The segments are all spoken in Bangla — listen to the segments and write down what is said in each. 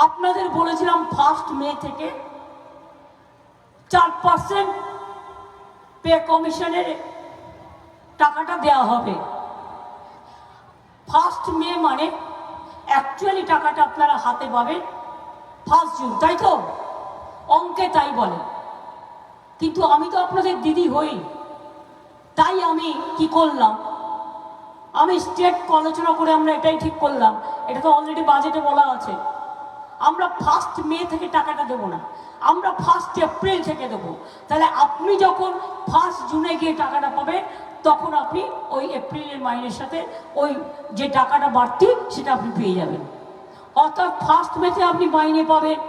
আপনাদের বলেছিলাম 1 মে থেকে 4% পে কমিশনের টাকাটা দেওয়া হবে। 1 মে মানে অ্যাকচুয়ালি টাকাটা আপনারা হাতে পাবেন 1 জুন, তাই তো? অঙ্কে তাই বলে। কিন্তু আমি তো আপনাদের দিদি হই, তাই আমি কি করলাম, আমি স্টেট আলোচনা করে আমরা এটাই ঠিক করলাম, এটা তো অলরেডি বাজেটে বলা আছে, আমরা 1 মে থেকে টাকাটা দেবো না, আমরা 1 এপ্রিল থেকে দেবো। তাহলে আপনি যখন 1 জুনে গিয়ে টাকাটা পাবেন, তখন আপনি ওই এপ্রিলের মাইনের সাথে ওই যে টাকাটা বাড়তি সেটা আপনি পেয়ে যাবেন। অর্থাৎ 1 মেতে আপনি মাইনে পাবেন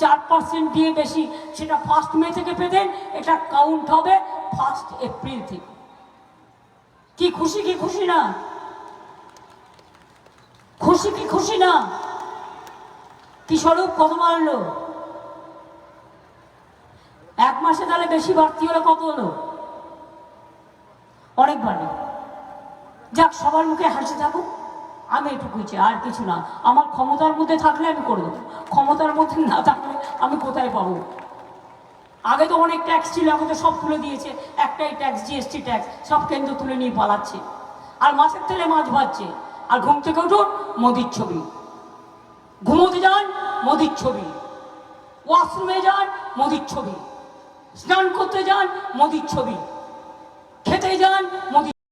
4% দিয়ে বেশি, সেটা 1 মে থেকে পেতেন, এটা কাউন্ট হবে 1 এপ্রিল থেকে। কি খুশি কি খুশি না? খুশি কি খুশি না? কি স্বরূপ কত বাড়লো? 1 মাসে তাহলে বেশি বাড়তি হলে কত হলো? অনেক বাড়ে। যাক, সবার মুখে হাসি থাকুক, আমি এটুকুই চাই, আর কিছু না। আমার ক্ষমতার মধ্যে থাকলে আমি করে দেবো, ক্ষমতার মধ্যে না থাকলে আমি কোথায় পাবো? আগে তো অনেক ট্যাক্স ছিল, এখন তো সব তুলে দিয়েছে, একটাই ট্যাক্স, জিএসটি ট্যাক্স, সব কেন্দ্র তুলে নিয়ে পালাচ্ছে। আর মাছের তেলে মাছ ভাজছে, আর ঘুম থেকে উঠুন মোদির ছবি, ঘুমোতে যান মোদির ছবি, ওয়াশরুমে যান মোদির ছবি, স্নান করতে যান মোদির ছবি, খেতে যান মোদির